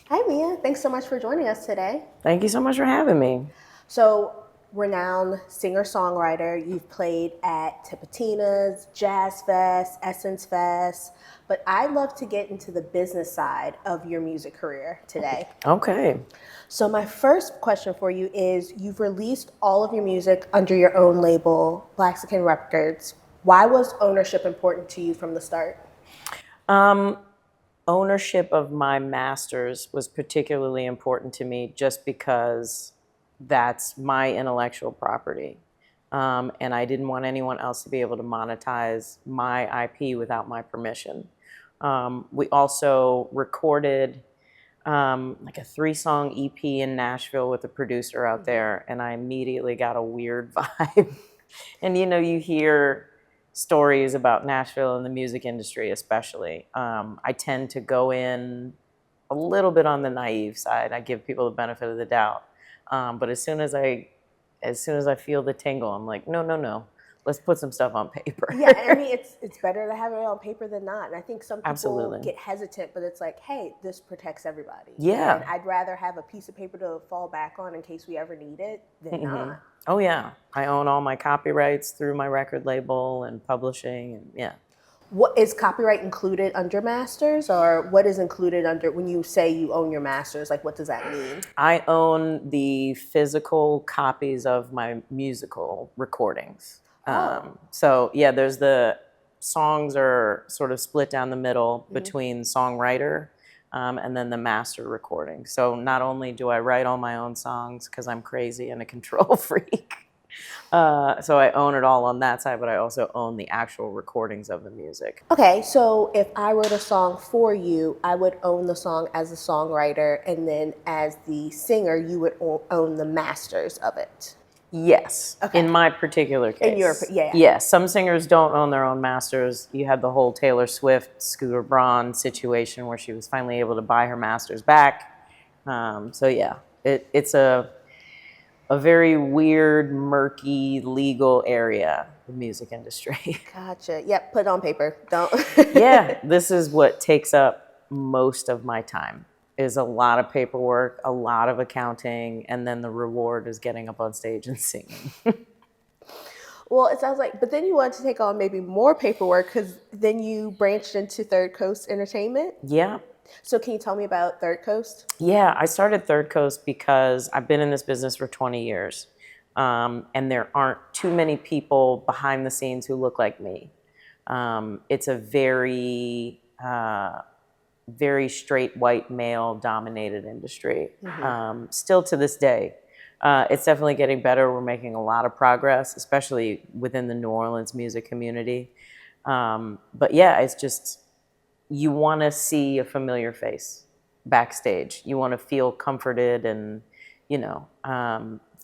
Hi, Mia. Thanks so much for joining us today. Thank you so much for having me. So, renowned singer-songwriter, you've played at Tipitina's, Jazz Fest, Essence Fest, but I'd love to get into the business side of your music career today. Okay. So, my first question for you is you've released all of your music under your own label, Blaxican Records. Why was ownership important to you from the start? Um, Ownership of my masters was particularly important to me just because that's my intellectual property. And I didn't want anyone else to be able to monetize my IP without my permission. We also recorded like a 3-song EP in Nashville with a producer out there, and I immediately got a weird vibe. And you hear stories about Nashville and the music industry, especially. I tend to go in a little bit on the naive side. I give people the benefit of the doubt, but as soon as I feel the tingle, I'm like, no, no, no. Let's put some stuff on paper. Yeah, I mean, it's better to have it on paper than not. And I think some people Absolutely. get hesitant, but it's like, hey, this protects everybody. Yeah. And I'd rather have a piece of paper to fall back on in case we ever need it than not. Oh yeah, I own all my copyrights through my record label and publishing, and yeah. What is copyright included under masters, or what is included under when you say you own your masters? Like, what does that mean? I own the physical copies of my musical recordings. So yeah, there's the songs are sort of split down the middle between songwriter and then the master recording. So not only do I write all my own songs because I'm crazy and a control freak, so I own it all on that side, but I also own the actual recordings of the music. Okay, so if I wrote a song for you, I would own the song as a songwriter, and then as the singer, you would own the masters of it. Yes, Okay. in my particular case. Yeah. Yes, some singers don't own their own masters. You had the whole Taylor Swift, Scooter Braun situation where she was finally able to buy her masters back. So yeah, it's a very weird, murky, legal area, the music industry. Gotcha. Yep, put it on paper. Don't. Yeah, this is what takes up most of my time. Is a lot of paperwork, a lot of accounting, and then the reward is getting up on stage and singing. Well, it sounds like, but then you wanted to take on maybe more paperwork because then you branched into Third Coast Entertainment. Yeah. So can you tell me about Third Coast? Yeah, I started Third Coast because I've been in this business for 20 years. And there aren't too many people behind the scenes who look like me. It's a very straight white male dominated industry. Still to this day. It's definitely getting better. We're making a lot of progress, especially within the New Orleans music community. But yeah, it's just, you want to see a familiar face backstage. You want to feel comforted and,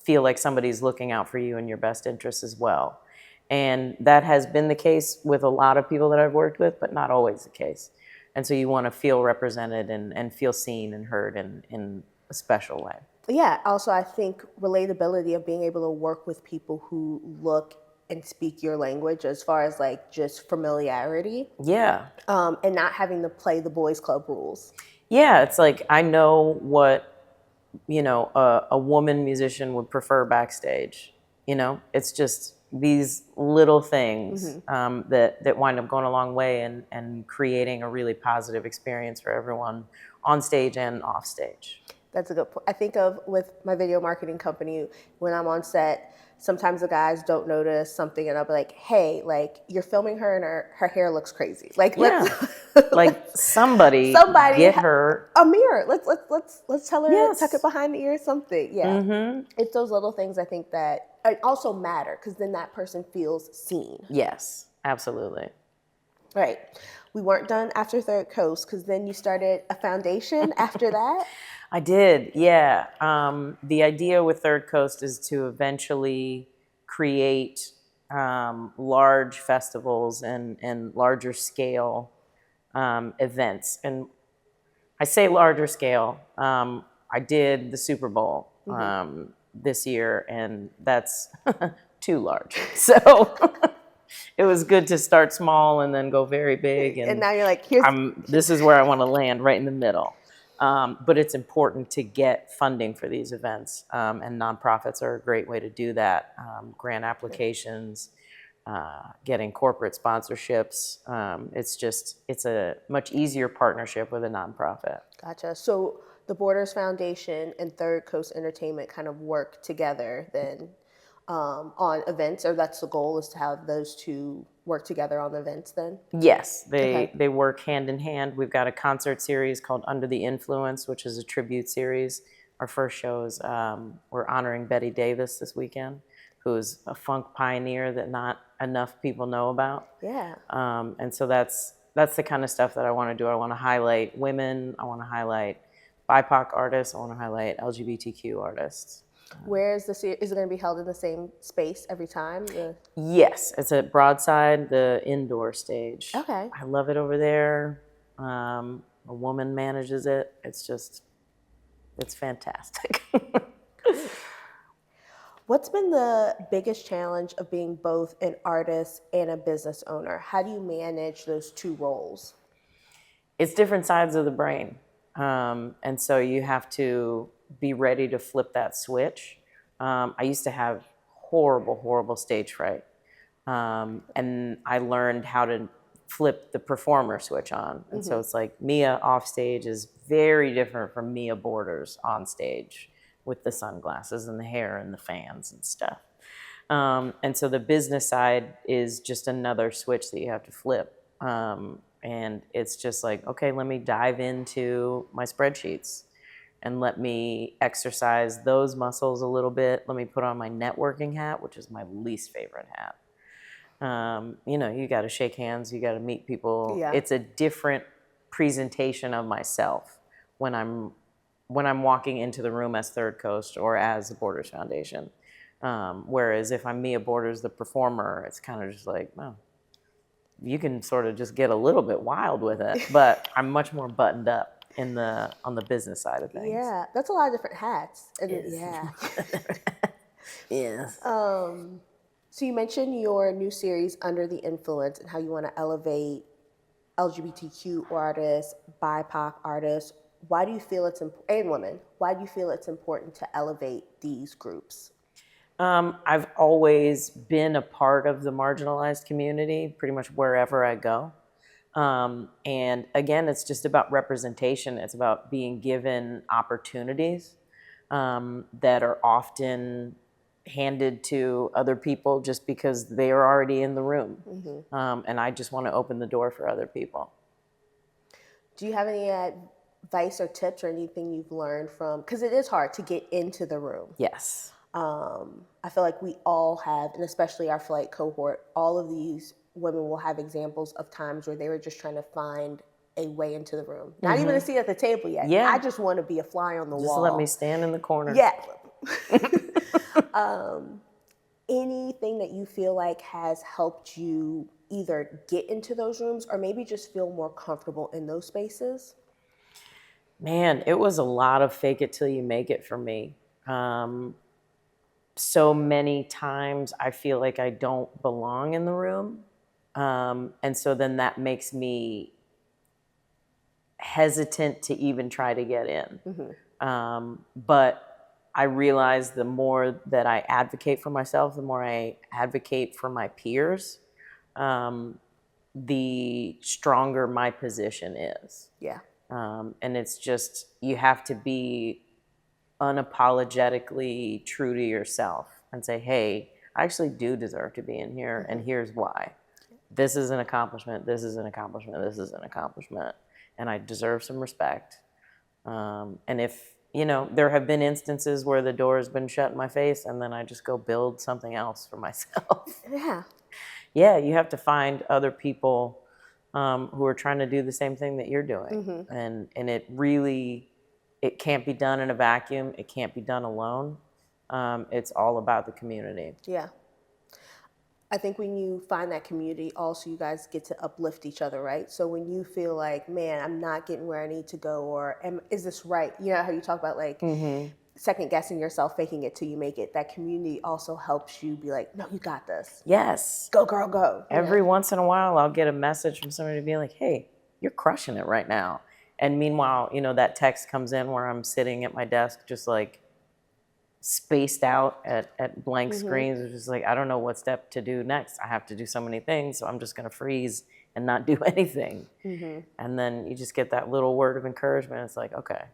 feel like somebody's looking out for you and your best interests as well. And that has been the case with a lot of people that I've worked with, but not always the case. And so you want to feel represented and feel seen and heard in a special way. Yeah, also I think relatability of being able to work with people who look and speak your language as far as like just familiarity. Yeah. And not having to play the boys club rules. Yeah, it's like I know what, a woman musician would prefer backstage. It's just these little things that wind up going a long way and creating a really positive experience for everyone on stage and off stage. That's a good point. I think of with my video marketing company, when I'm on set, sometimes the guys don't notice something and I'll be like, hey, like you're filming her and her hair looks crazy. Like, Yeah. Like somebody get her a mirror. Let's tell her Yes. to tuck it behind the ear or something. Yeah. It's those little things I think that also matter because then that person feels seen. Yes, absolutely. Right. We weren't done after Third Coast because then you started a foundation after that. I did, yeah. The idea with Third Coast is to eventually create large festivals and larger scale events. And I say larger scale. I did the Super Bowl this year, and that's too large. So it was good to start small and then go very big. And now you're like, this is where I want to land, right in the middle. But it's important to get funding for these events, and nonprofits are a great way to do that. Grant applications, getting corporate sponsorships. It's a much easier partnership with a nonprofit. Gotcha. So the Borders Foundation and Third Coast Entertainment kind of work together then on events, or that's the goal, is to have those two work together on events then? Yes, Okay. they work hand in hand. We've got a concert series called Under the Influence, which is a tribute series. Our first show is, we're honoring Betty Davis this weekend, who's a funk pioneer that not enough people know about. Yeah. And so that's the kind of stuff that I want to do. I want to highlight women. I want to highlight BIPOC artists. I want to highlight LGBTQ artists. Where is is it going to be held in the same space every time? Yes, it's at Broadside, the indoor stage. Okay. I love it over there. A woman manages it. It's fantastic. What's been the biggest challenge of being both an artist and a business owner? How do you manage those two roles? It's different sides of the brain. And so you have to be ready to flip that switch. I used to have horrible stage fright. And I learned how to flip the performer switch on. And so it's like Mia off stage is very different from Mia Borders on stage with the sunglasses and the hair and the fans and stuff. And so the business side is just another switch that you have to flip. And it's just like, okay, let me dive into my spreadsheets and let me exercise those muscles a little bit. Let me put on my networking hat, which is my least favorite hat. You got to shake hands, you got to meet people. Yeah. It's a different presentation of myself when I'm walking into the room as Third Coast or as the Borders Foundation. Whereas if I'm Mia Borders, the performer, it's kind of just like, oh, you can sort of just get a little bit wild with it, but I'm much more buttoned up on the business side of things. Yeah, that's a lot of different hats. And Yeah. Yes. So you mentioned your new series, Under the Influence, and how you want to elevate LGBTQ artists, BIPOC artists. Why do you feel it's important, and women, why do you feel it's important to elevate these groups? I've always been a part of the marginalized community, pretty much wherever I go. And again, it's just about representation. It's about being given opportunities that are often handed to other people just because they are already in the room. And I just want to open the door for other people. Do you have any advice or tips or anything you've learned from, because it is hard to get into the room. Yes. I feel like we all have, and especially our Flyte cohort, all of these women will have examples of times where they were just trying to find a way into the room. Not even a seat at the table yet. Yeah. I just want to be a fly on the wall. Just let me stand in the corner. Yeah. Anything that you feel like has helped you either get into those rooms or maybe just feel more comfortable in those spaces? Man, it was a lot of fake it till you make it for me. So many times I feel like I don't belong in the room. And so then that makes me hesitant to even try to get in. But I realize the more that I advocate for myself, the more I advocate for my peers, the stronger my position is. Yeah. And it's just, you have to be unapologetically true to yourself and say, hey, I actually do deserve to be in here, and here's why. This is an accomplishment, this is an accomplishment, this is an accomplishment, and I deserve some respect. And if, there have been instances where the door has been shut in my face, and then I just go build something else for myself. Yeah. Yeah, you have to find other people who are trying to do the same thing that you're doing. And it really, it can't be done in a vacuum. It can't be done alone. It's all about the community. Yeah. I think when you find that community, also you guys get to uplift each other, right? So when you feel like, man, I'm not getting where I need to go, or is this right? You know how you talk about like second guessing yourself, faking it till you make it. That community also helps you be like, no, you got this. Yes. Go, girl, go. Every once in a while, I'll get a message from somebody to be like, hey, you're crushing it right now. And meanwhile, you know, that text comes in where I'm sitting at my desk just like spaced out at blank screens. It's just like, I don't know what step to do next. I have to do so many things, so I'm just going to freeze and not do anything. And then you just get that little word of encouragement. It's like, okay,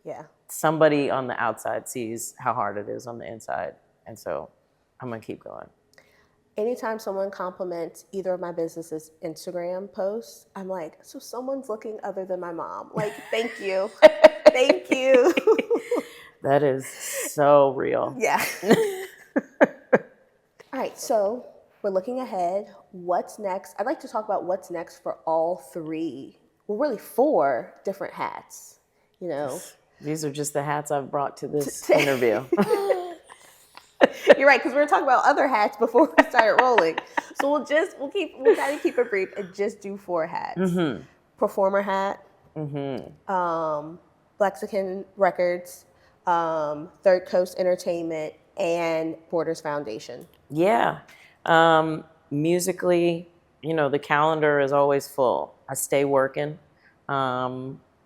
Yeah. somebody on the outside sees how hard it is on the inside. And so I'm going to keep going. Anytime someone compliments either of my businesses' Instagram posts, I'm like, so someone's looking other than my mom. Like, thank you. Thank you. That is so real. Yeah. All right, so we're looking ahead. What's next? I'd like to talk about what's next for all three, well, really four different hats, you know. These are just the hats I've brought to this interview. You're right, because we were talking about other hats before we started rolling. So we'll try to keep it brief and just do four hats. Performer hat, Lexicon Records, Third Coast Entertainment, and Borders Foundation. Yeah. Musically, you know, the calendar is always full. I stay working.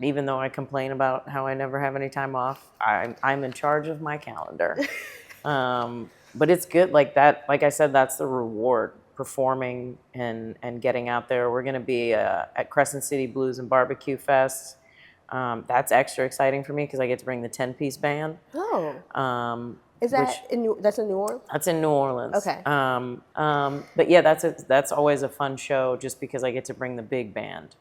Even though I complain about how I never have any time off, I'm in charge of my calendar. But it's good like that. Like I said, that's the reward, performing and getting out there. We're going to be at Crescent City Blues and Barbecue Fest. That's extra exciting for me because I get to bring the 10-piece band. Oh. Is that that's in New Orleans? That's in New Orleans. Okay. But yeah, that's always a fun show just because I get to bring the big band.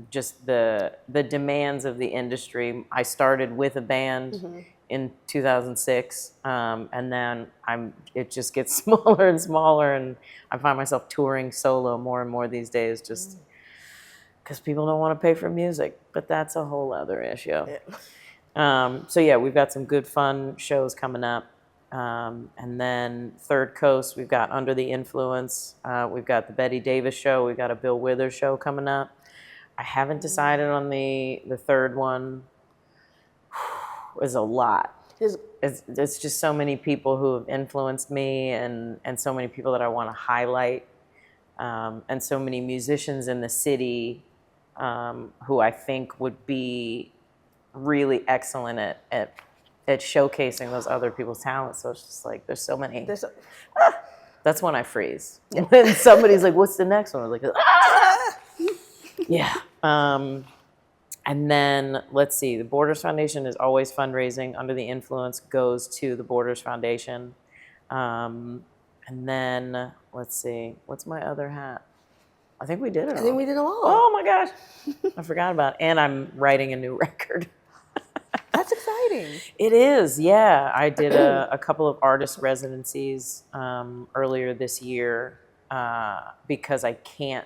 Just the demands of the industry. I started with a band in 2006, and then it just gets smaller and smaller, and I find myself touring solo more and more these days, just because people don't want to pay for music. But that's a whole other issue. Yeah. So yeah, we've got some good fun shows coming up. And then Third Coast, we've got Under the Influence. We've got the Betty Davis show. We've got a Bill Withers show coming up. I haven't decided on the third one. It's a lot. It's just so many people who have influenced me and so many people that I want to highlight. And so many musicians in the city who I think would be really excellent at showcasing those other people's talents. So it's just like, there's so many. That's when I freeze. When somebody's like, what's the next one? I'm like, yeah. And then let's see, the Borders Foundation is always fundraising. Under the Influence goes to the Borders Foundation. And then let's see, what's my other hat? I think we did it all. I think we did them all. Oh my gosh. I forgot about it. And I'm writing a new record. That's exciting. It is, yeah. I did a couple of artist residencies earlier this year because I can't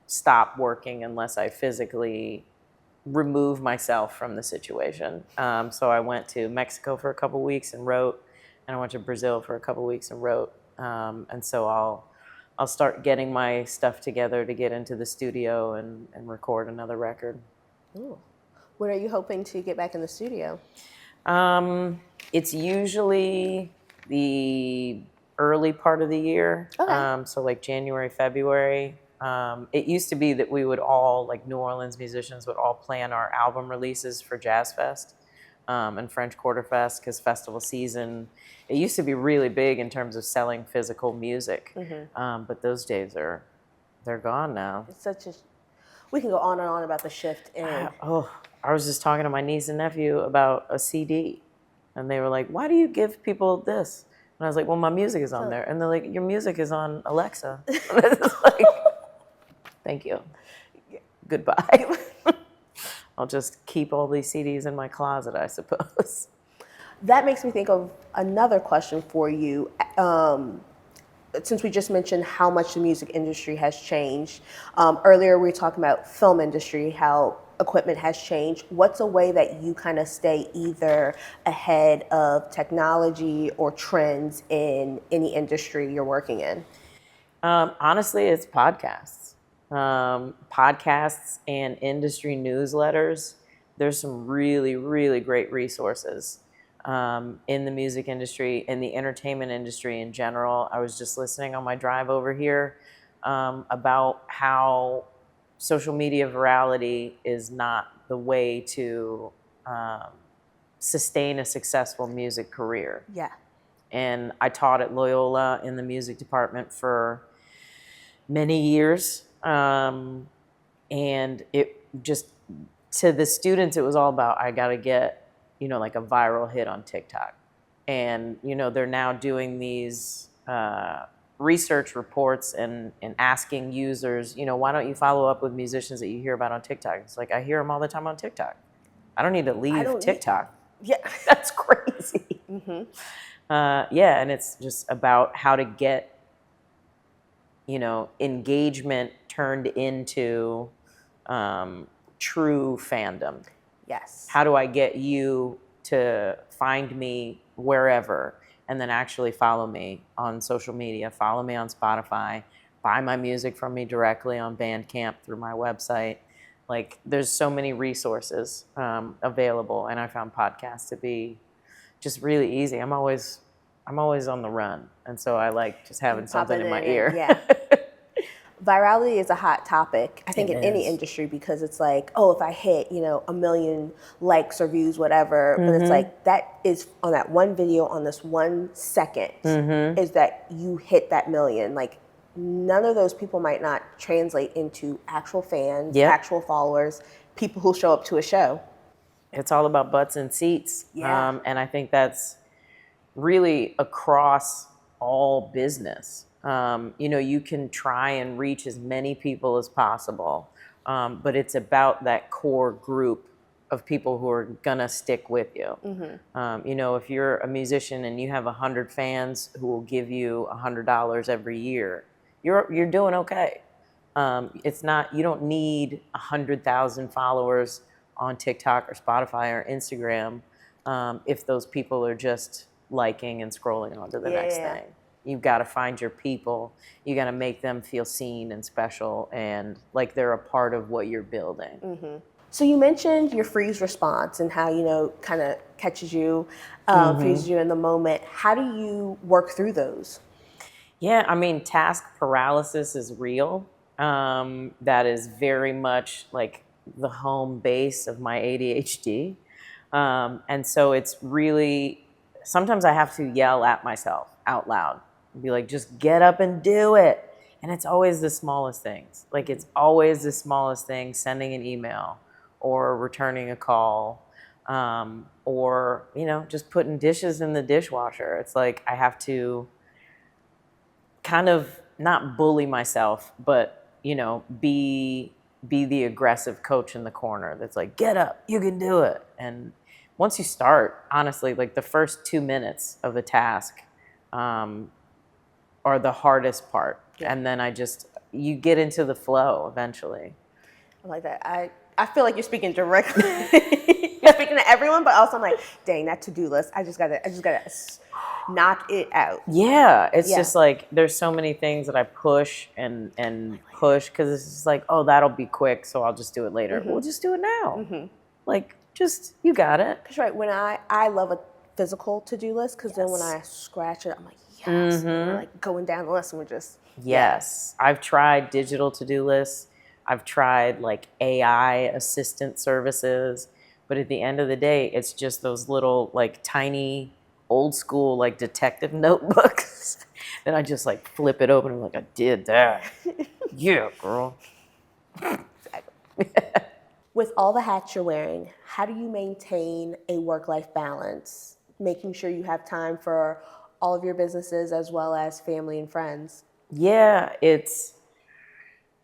stop working unless I physically remove myself from the situation. So I went to Mexico for a couple weeks and wrote, and I went to Brazil for a couple weeks and wrote. And so I'll start getting my stuff together to get into the studio and record another record. Ooh. When are you hoping to get back in the studio? It's usually the early part of the year. Okay. So like January, February. It used to be that we would all, like New Orleans musicians, would all plan our album releases for Jazz Fest and French Quarter Fest, because festival season, it used to be really big in terms of selling physical music. But those days they're gone now. It's we can go on and on about the shift in. I was just talking to my niece and nephew about a CD, and they were like, why do you give people this? And I was like, well, my music is on there. And they're like, your music is on Alexa. And it's like, thank you. Goodbye. I'll just keep all these CDs in my closet, I suppose. That makes me think of another question for you. Since we just mentioned how much the music industry has changed, earlier we were talking about film industry, how equipment has changed. What's a way that you kind of stay either ahead of technology or trends in any industry you're working in? Honestly, it's podcasts. Podcasts and industry newsletters. There's some really, really great resources in the music industry, in the entertainment industry in general. I was just listening on my drive over here about how social media virality is not the way to sustain a successful music career. Yeah. And I taught at Loyola in the music department for many years. And it just, to the students, it was all about, I got to get, like a viral hit on TikTok. And, they're now doing these research reports and asking users, why don't you follow up with musicians that you hear about on TikTok? It's like, I hear them all the time on TikTok. I don't need to leave TikTok. Yeah. That's crazy. Yeah, and it's just about how to get, engagement turned into true fandom. Yes. How do I get you to find me wherever and then actually follow me on social media, follow me on Spotify, buy my music from me directly on Bandcamp through my website? Like, there's so many resources available, and I found podcasts to be just really easy. I'm always on the run, and so I like just having something in my ear. Yeah. Virality is a hot topic, I think, in any industry, because it's like, oh, if I hit, 1 million likes or views, whatever, but it's like, that is on that one video on this 1 second, is that you hit that million. Like, none of those people might not translate into actual fans, actual followers, people who show up to a show. It's all about butts and seats. Yeah. And I think that's really across all business. You can try and reach as many people as possible, but it's about that core group of people who are gonna stick with you. If you're a musician and you have 100 fans who will give you $100 every year, you're doing okay. It's not, you don't need 100,000 followers on TikTok or Spotify or Instagram if those people are just liking and scrolling on to the next thing. You've got to find your people. You got to make them feel seen and special and like they're a part of what you're building. So you mentioned your freeze response and how, kind of catches you, freezes you in the moment. How do you work through those? Yeah, I mean, task paralysis is real. That is very much like the home base of my ADHD. And so it's really, sometimes I have to yell at myself out loud. Be like, just get up and do it. And it's always the smallest things. Like, it's always the smallest thing, sending an email or returning a call, or, just putting dishes in the dishwasher. It's like, I have to kind of not bully myself, but, be the aggressive coach in the corner that's like, get up, you can do it. And once you start, honestly, like the first 2 minutes of the task, are the hardest part. Yeah. And then you get into the flow eventually. I like that. I feel like you're speaking directly. You're speaking to everyone, but also I'm like, dang, that to-do list. I just gotta knock it out. Yeah. It's just like, there's so many things that I push and push because it's just like, oh, that'll be quick, so I'll just do it later. We'll just do it now. Like, you got it. That's right. When I love a physical to-do list, because then when I scratch it, I'm like, yes. And we're like going down the list and we're just. Yes. I've tried digital to-do lists. I've tried like AI assistant services. But at the end of the day, it's just those little like tiny old school like detective notebooks. Then I just like flip it open and I'm like, I did that. Yeah, girl. With all the hats you're wearing, how do you maintain a work-life balance, making sure you have time for all of your businesses as well as family and friends? Yeah,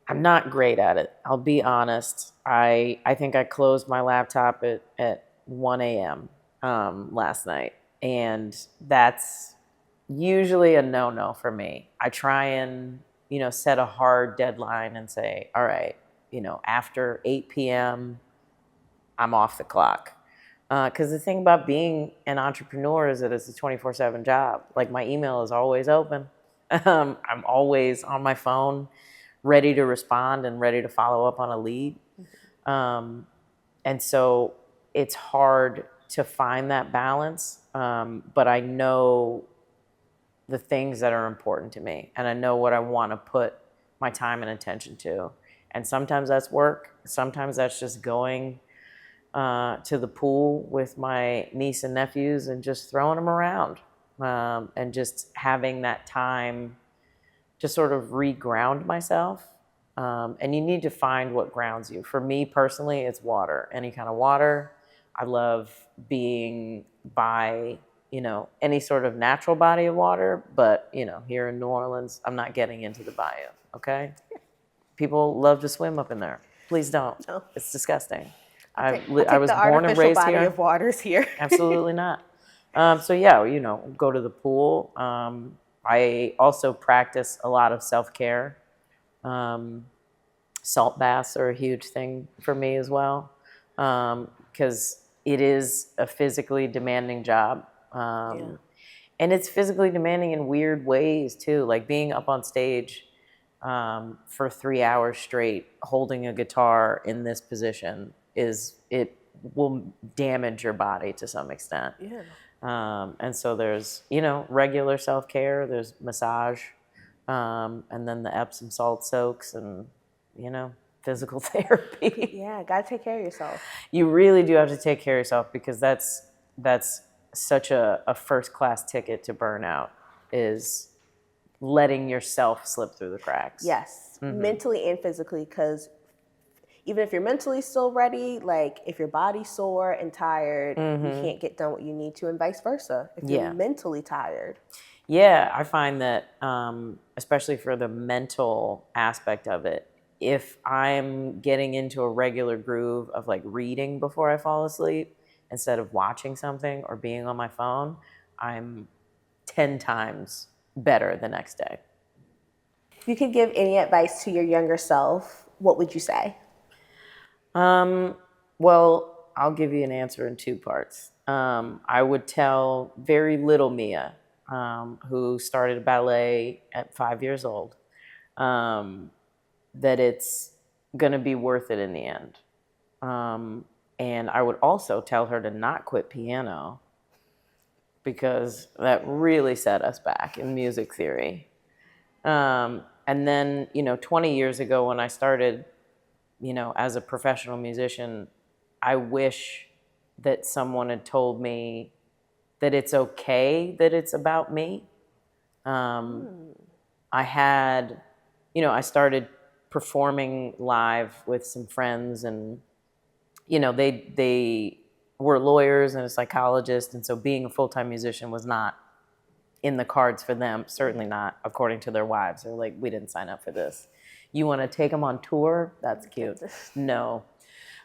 I'm not great at it. I'll be honest. I think I closed my laptop at 1 a.m. Last night, and that's usually a no-no for me. I try and, set a hard deadline and say, all right, after 8 p.m., I'm off the clock. Because the thing about being an entrepreneur is that it's a 24/7 job. Like, my email is always open. I'm always on my phone, ready to respond and ready to follow up on a lead. And so it's hard to find that balance. But I know the things that are important to me, and I know what I want to put my time and attention to. And sometimes that's work. Sometimes that's just going to the pool with my niece and nephews and just throwing them around, and just having that time to sort of re-ground myself. And you need to find what grounds you. For me personally, it's water, any kind of water. I love being by, any sort of natural body of water, but, here in New Orleans, I'm not getting into the bayou, okay? People love to swim up in there. Please don't. No. It's disgusting. I'll I was born and raised body here. of waters here. Absolutely not. So yeah, go to the pool. I also practice a lot of self-care. Salt baths are a huge thing for me as well, because it is a physically demanding job. And it's physically demanding in weird ways too, like being up on stage for 3 hours straight, holding a guitar in this position it will damage your body to some extent. Yeah. And so there's, regular self-care, there's massage, and then the Epsom salt soaks and, physical therapy. Yeah, gotta take care of yourself. You really do have to take care of yourself, because that's such a first-class ticket to burnout, is letting yourself slip through the cracks. Yes, mentally and physically, because even if you're mentally still ready, like if your body's sore and tired, you can't get done what you need to, and vice versa. If you're mentally tired. Yeah, I find that, especially for the mental aspect of it, if I'm getting into a regular groove of like reading before I fall asleep instead of watching something or being on my phone, I'm 10 times better the next day. If you could give any advice to your younger self, what would you say? Well, I'll give you an answer in 2 parts. I would tell very little Mia, who started ballet at 5 years old, that it's going to be worth it in the end. And I would also tell her to not quit piano, because that really set us back in music theory. And then, 20 years ago when I started, as a professional musician, I wish that someone had told me that it's okay that it's about me. I had, I started performing live with some friends, and, they were lawyers and a psychologist, and so being a full-time musician was not in the cards for them, certainly not according to their wives. They're like, we didn't sign up for this. You want to take them on tour? That's cute. No.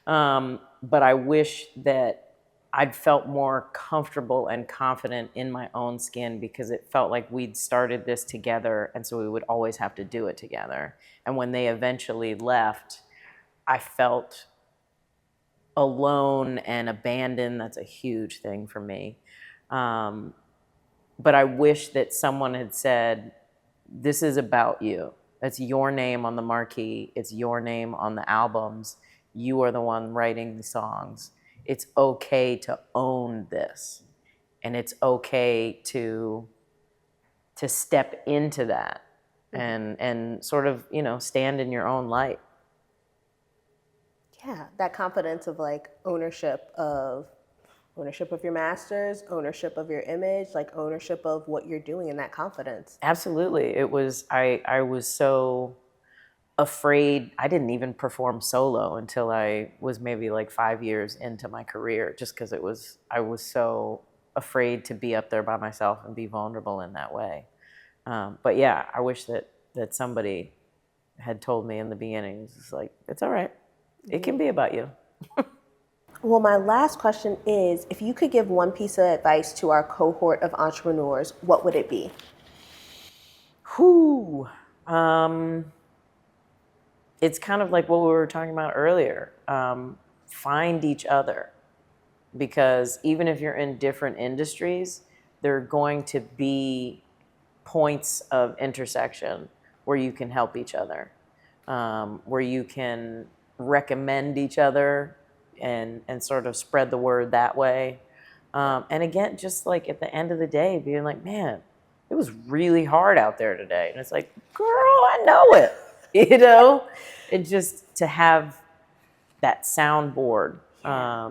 But I wish that I'd felt more comfortable and confident in my own skin, because it felt like we'd started this together, and so we would always have to do it together. And when they eventually left, I felt alone and abandoned. That's a huge thing for me. But I wish that someone had said, this is about you. It's your name on the marquee. It's your name on the albums. You are the one writing the songs. It's okay to own this. And it's okay to step into that and sort of, stand in your own light. Yeah, that confidence of like ownership of your masters, ownership of your image, like ownership of what you're doing, and that confidence. Absolutely. It was, I was so afraid. I didn't even perform solo until I was maybe like 5 years into my career, just because I was so afraid to be up there by myself and be vulnerable in that way. But yeah, I wish that somebody had told me in the beginning, it's like, it's all right. It can be about you. Well, my last question is, if you could give one piece of advice to our cohort of entrepreneurs, what would it be? It's kind of like what we were talking about earlier. Find each other, because even if you're in different industries, there are going to be points of intersection where you can help each other, where you can recommend each other and sort of spread the word that way. And again, just like at the end of the day, being like, man, it was really hard out there today. And it's like, girl, I know it. it just to have that soundboard. Yeah.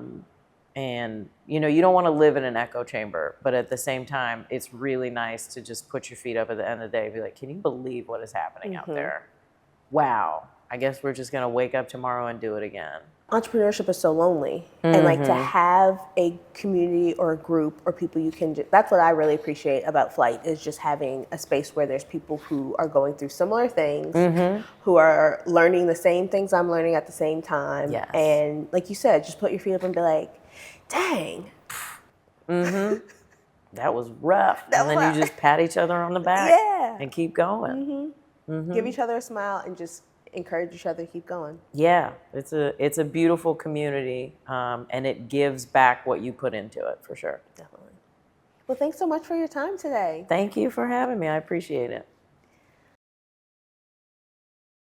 And you know, you don't want to live in an echo chamber, but at the same time, it's really nice to just put your feet up at the end of the day and be like, can you believe what is happening out there? Wow. I guess we're just going to wake up tomorrow and do it again. Entrepreneurship is so lonely, and like to have a community or a group or people you can that's what I really appreciate about Flyte, is just having a space where there's people who are going through similar things, who are learning the same things I'm learning at the same time. Yes. And like you said, just put your feet up and be like, dang, That was rough. That And then was you just pat each other on the back Yeah. and keep going. give each other a smile and just encourage each other to keep going. Yeah, it's a beautiful community, and it gives back what you put into it, for sure. Definitely. Well, thanks so much for your time today. Thank you for having me. I appreciate it.